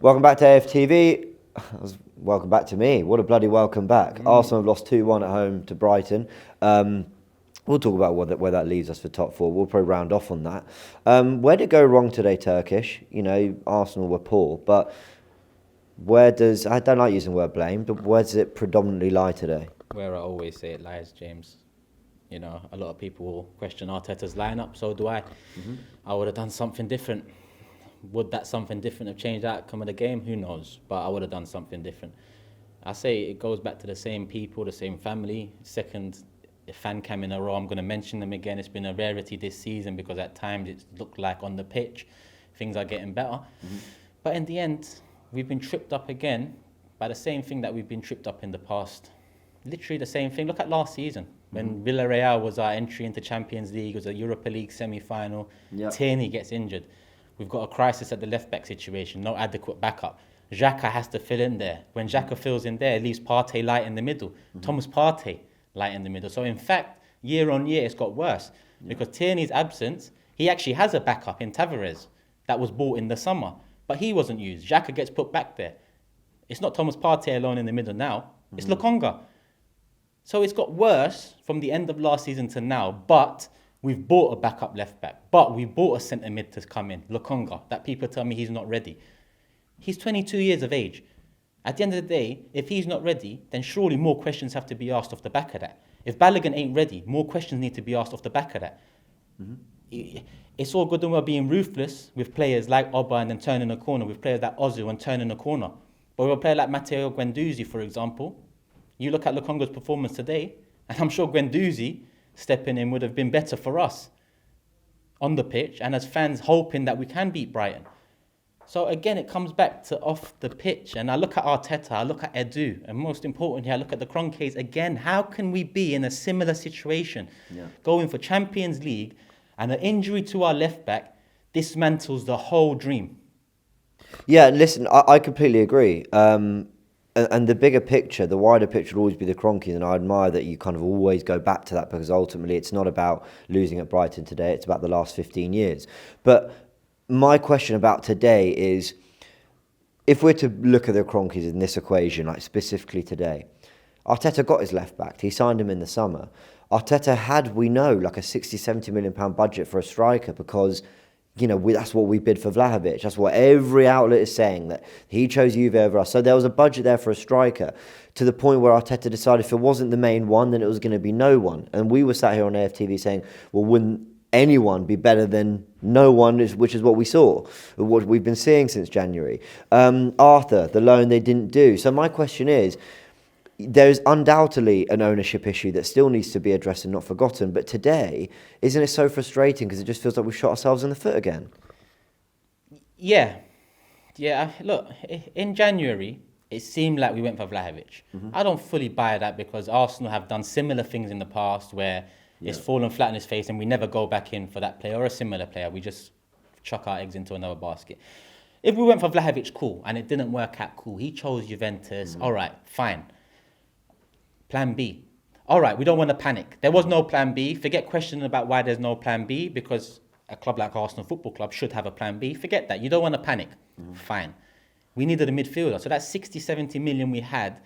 Welcome back to AFTV. Welcome back to me. What a bloody welcome back. Arsenal have lost 2-1 at home to Brighton. We'll talk about where that leaves us for top four. We'll probably round off on that. Where did it go wrong today, Turkish? You know, Arsenal were poor, but I don't like using the word blame, but where does it predominantly lie today? Where I always say it lies, James. You know, a lot of people will question Arteta's lineup, so do I. I would have done something different. Would that something different have changed the outcome of the game? Who knows? But I would have done something different. I say it goes back to the same people, the same family. Second fan cam in a row, I'm going to mention them again. It's been a rarity this season because at times it's looked like on the pitch things are getting better. But in the end, we've been tripped up again by the same thing that we've been tripped up in the past. Literally the same thing. Look at last season when Villarreal was our entry into Champions League, it was a Europa League semi-final. Tierney gets injured. We've got a crisis at the left-back situation, no adequate backup. Xhaka has to fill in there. When Xhaka fills in there, it leaves Partey light in the middle. Thomas Partey light in the middle. So in fact, year on year, it's got worse. Because Tierney's absence, he actually has a backup in Tavares that was bought in the summer. But he wasn't used. Xhaka gets put back there. It's not Thomas Partey alone in the middle now. It's Lokonga. So it's got worse from the end of last season to now. But we've bought a backup left back, but we bought a centre mid to come in, Lokonga, that people tell me he's not ready. He's 22 years of age. At the end of the day, if he's not ready, then surely more questions have to be asked off the back of that. If Balogun ain't ready, more questions need to be asked off the back of that. It's all good and well being ruthless with players like Oba and then turning a corner, with players like Ozu and turning a corner. But with a player like Matteo Guendouzi, for example, you look at Lokonga's performance today, and I'm sure Guendouzi stepping in would have been better for us on the pitch and as fans hoping that we can beat Brighton. So again, it comes back to off the pitch. And I look at Arteta, I look at Edu, and most importantly, I look at the Cronkies again. How can we be in a similar situation, going for Champions League, and an injury to our left back dismantles the whole dream? Yeah, listen, I completely agree. And the bigger picture, the wider picture will always be the Cronkies, and I admire that you kind of always go back to that because ultimately it's not about losing at Brighton today, it's about the last 15 years. But my question about today is, if we're to look at the Cronkies in this equation, like specifically today, Arteta got his left back, he signed him in the summer. Arteta had, we know, like a 60, 70 million pound budget for a striker because, you know, that's what we bid for Vlahovic. That's what every outlet is saying, that he chose Juve over us. So there was a budget there for a striker, to the point where Arteta decided if it wasn't the main one, then it was going to be no one. And we were sat here on AFTV saying, well, wouldn't anyone be better than no one, which is what we saw, what we've been seeing since January. Arthur, the loan they didn't do. So my question is, there's undoubtedly an ownership issue that still needs to be addressed and not forgotten. But today, isn't it so frustrating because it just feels like we've shot ourselves in the foot again? Yeah. Look, in January, it seemed like we went for Vlahovic. I don't fully buy that because Arsenal have done similar things in the past where it's fallen flat on his face and we never go back in for that player or a similar player. We just chuck our eggs into another basket. If we went for Vlahovic, cool, and it didn't work out, cool. He chose Juventus. All right, fine. Plan B. All right, we don't want to panic. There was no plan B. Forget questioning about why there's no plan B, because a club like Arsenal Football Club should have a plan B. Forget that. You don't want to panic. Fine. We needed a midfielder. So that 60, 70 million we had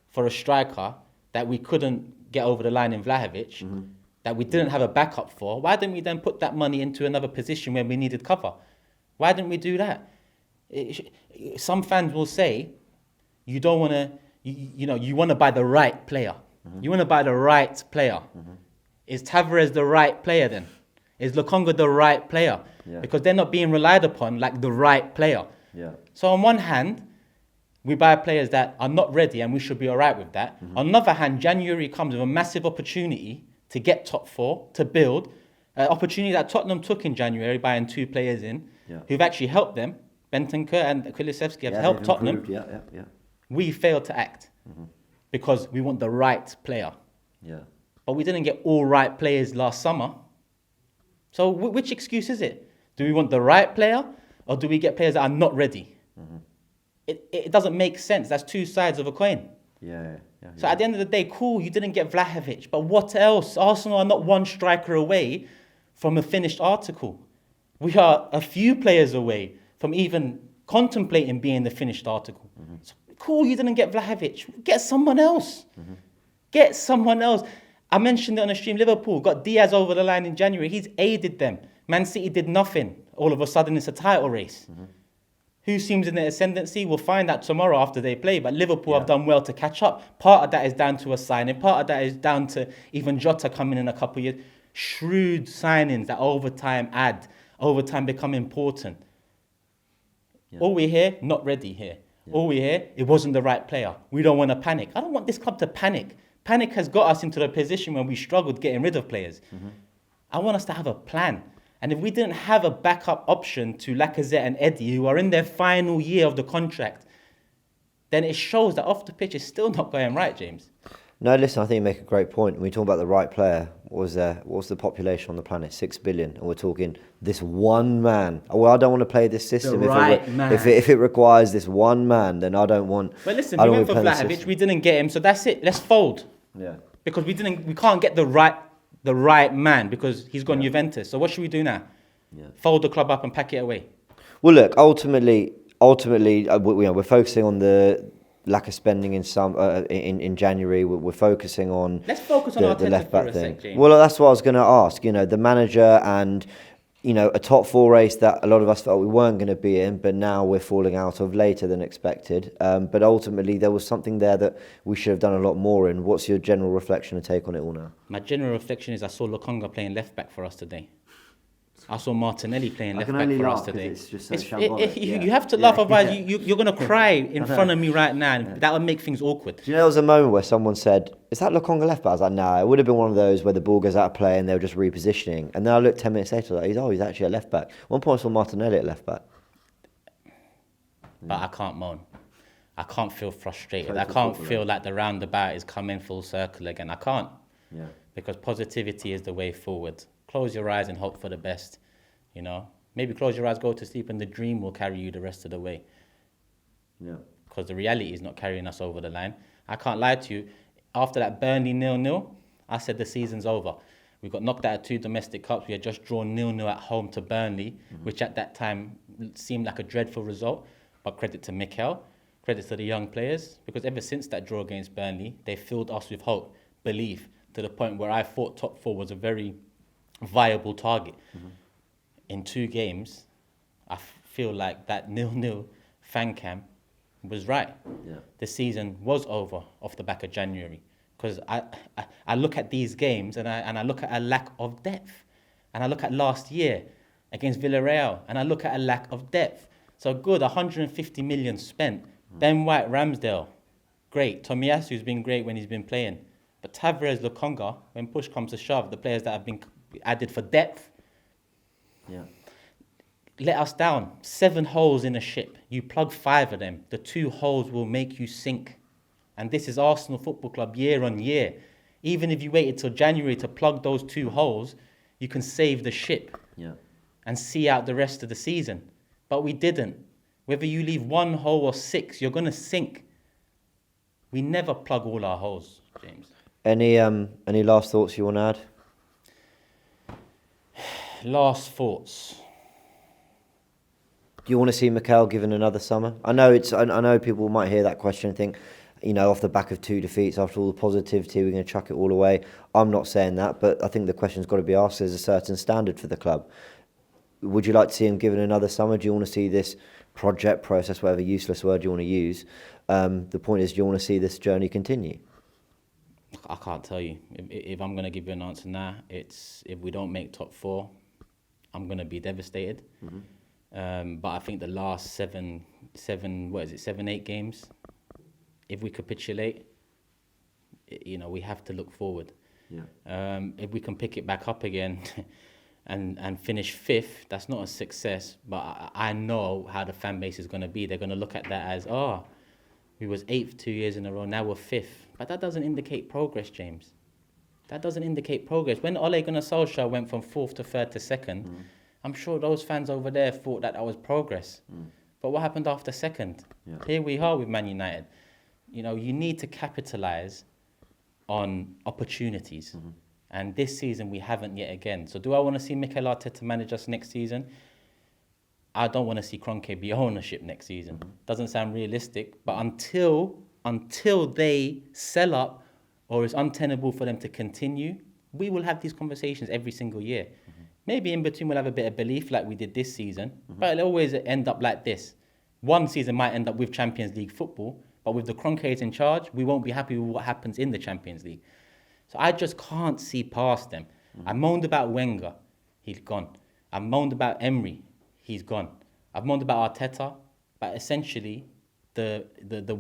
for a striker that we couldn't get over the line in Vlahovic, that we didn't have a backup for, why didn't we then put that money into another position where we needed cover? Why didn't we do that? Some fans will say, you don't want to, you want to buy the right player. You want to buy the right player. Is Tavares the right player then? Is Lokonga the right player? Because they're not being relied upon like the right player. So on one hand, we buy players that are not ready and we should be all right with that. On the other hand, January comes with a massive opportunity to get top four, to build. An opportunity that Tottenham took in January, buying 2 players in, who've actually helped them. Bentancur and Kulusevski have helped Tottenham. We failed to act because we want the right player. But we didn't get all right players last summer. So which excuse is it? Do we want the right player or do we get players that are not ready? It doesn't make sense. That's two sides of a coin. So at the end of the day, cool, you didn't get Vlahovic, but what else? Arsenal are not one striker away from a finished article. We are a few players away from even contemplating being the finished article. So cool, you didn't get Vlahovic. Get someone else. Get someone else. I mentioned it on the stream. Liverpool got Diaz over the line in January. He's aided them. Man City did nothing. All of a sudden, it's a title race. Who seems in the ascendancy? We'll find out tomorrow after they play. But Liverpool have done well to catch up. Part of that is down to a signing. Part of that is down to even Jota coming in a couple of years. Shrewd signings that over time become important. All we hear, not ready here. All we hear, it wasn't the right player. We don't want to panic. I don't want this club to panic. Panic has got us into the position when we struggled getting rid of players. I want us to have a plan. And if we didn't have a backup option to Lacazette and Eddie, who are in their final year of the contract, then it shows that off the pitch is still not going right, James. No, listen, I think you make a great point. When we talk about the right player, what's the population on the planet? 6 billion. And we're talking this one man. Well, I don't want to play this system. If it requires this one man, then I don't want... But listen, we went for Vlahovic, we didn't get him, so that's it. Let's fold. Yeah. Because we can't get the right man because he's gone Juventus. So what should we do now? Fold the club up and pack it away. Well, look, ultimately, we're focusing on the lack of spending in January. We're focusing on... Let's focus on the left back thing. James. Well, that's what I was going to ask. The manager and a top 4 race that a lot of us felt we weren't going to be in, but now we're falling out of later than expected. But ultimately, there was something there that we should have done a lot more in. What's your general reflection and take on it all now? My general reflection is I saw Lokonga playing left back for us today. I saw Martinelli playing left back for us today. It's just so shambolic. You have to laugh, otherwise you're going to cry in front of me right now, and that would make things awkward. Do you know there was a moment where someone said, "Is that Lokonga left back?" I was like, "Nah, it would have been one of those where the ball goes out of play and they were just repositioning." And then I looked 10 minutes later, like, he's actually a left back. One point I saw Martinelli at left back. But I can't moan. I can't feel frustrated. I can't feel like the roundabout is coming full circle again. I can't. Yeah. Because positivity is the way forward. Close your eyes and hope for the best. Maybe close your eyes, go to sleep, and the dream will carry you the rest of the way. Yeah. Because the reality is not carrying us over the line. I can't lie to you. After that Burnley 0-0, I said the season's over. We got knocked out of 2 domestic cups. We had just drawn 0-0 at home to Burnley, which at that time seemed like a dreadful result. But credit to Mikel, credit to the young players, because ever since that draw against Burnley, they filled us with hope, belief, to the point where I thought top 4 was a very viable target. In 2 games, I feel like that 0-0 fan cam was right. Yeah. The season was over off the back of January, because I look at these games and I look at a lack of depth, and I look at last year against Villarreal and I look at a lack of depth. So good, 150 million spent. Ben White, Ramsdale, great. Tomiyasu's been great when he's been playing, but Tavares, Lokonga, when push comes to shove, the players that have been added for depth, let us down. 7 holes in a ship. You plug 5 of them. The 2 holes will make you sink. And this is Arsenal Football Club year on year. Even if you waited till January to plug those 2 holes, you can save the ship and see out the rest of the season. But we didn't. Whether you leave 1 hole or 6, you're going to sink. We never plug all our holes, James. Any last thoughts you want to add? Last thoughts. Do you want to see Mikel given another summer? I know people might hear that question and think, off the back of 2 defeats, after all the positivity, we're going to chuck it all away. I'm not saying that, but I think the question's got to be asked. There's a certain standard for the club. Would you like to see him given another summer? Do you want to see this project, process, whatever useless word you want to use? The point is, do you want to see this journey continue? I can't tell you. If I'm going to give you an answer now, it's if we don't make top 4, I'm going to be devastated. But I think the last 7, 8 games, if we capitulate, we have to look forward. If we can pick it back up again and finish 5th, that's not a success. But I know how the fan base is going to be. They're going to look at that as, we was 8th 2 years in a row, now we're 5th. But that doesn't indicate progress, James. That doesn't indicate progress. When Ole Gunnar Solskjaer went from 4th to 3rd to 2nd, I'm sure those fans over there thought that was progress. But what happened after 2nd? Here we are with Man United. You need to capitalise on opportunities. And this season we haven't yet again. So do I want to see Mikel Arteta manage us next season? I don't want to see Cronky be ownership next season. Doesn't sound realistic, but until they sell up or it's untenable for them to continue, we will have these conversations every single year. Maybe in between we'll have a bit of belief like we did this season, but it'll always end up like this. One season might end up with Champions League football, but with the Cronkies in charge, we won't be happy with what happens in the Champions League. So I just can't see past them. I moaned about Wenger, he's gone. I moaned about Emery, he's gone. I've moaned about Arteta, but essentially the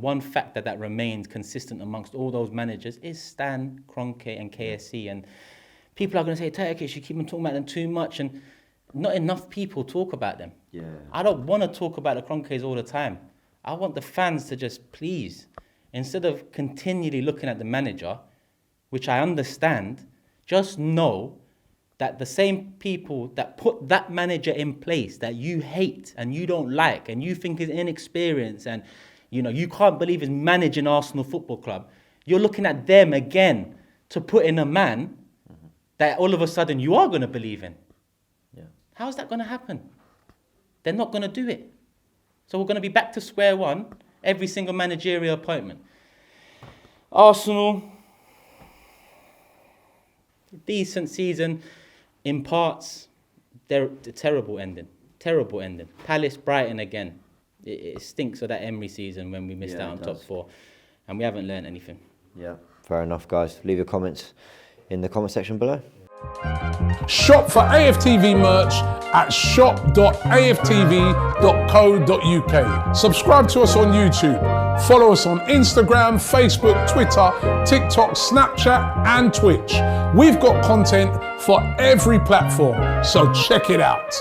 one factor that remains consistent amongst all those managers is Stan, Kroenke and KSC. And people are going to say, Turkish, you keep on talking about them too much, and not enough people talk about them. Yeah. I don't want to talk about the Kroenkes all the time. I want the fans to just please, instead of continually looking at the manager, which I understand, just know that the same people that put that manager in place that you hate and you don't like and you think is inexperienced and you can't believe is managing Arsenal Football Club, you're looking at them again to put in a man that all of a sudden you are going to believe in. Yeah. How's that going to happen? They're not going to do it. So we're going to be back to square one every single managerial appointment. Arsenal, decent season in parts. They're a terrible ending. Terrible ending. Palace, Brighton again. It stinks of that Emery season when we missed out on top four. And we haven't learned anything. Yeah, fair enough, guys. Leave your comments in the comment section below. Shop for AFTV merch at shop.aftv.co.uk. Subscribe to us on YouTube. Follow us on Instagram, Facebook, Twitter, TikTok, Snapchat and Twitch. We've got content for every platform, so check it out.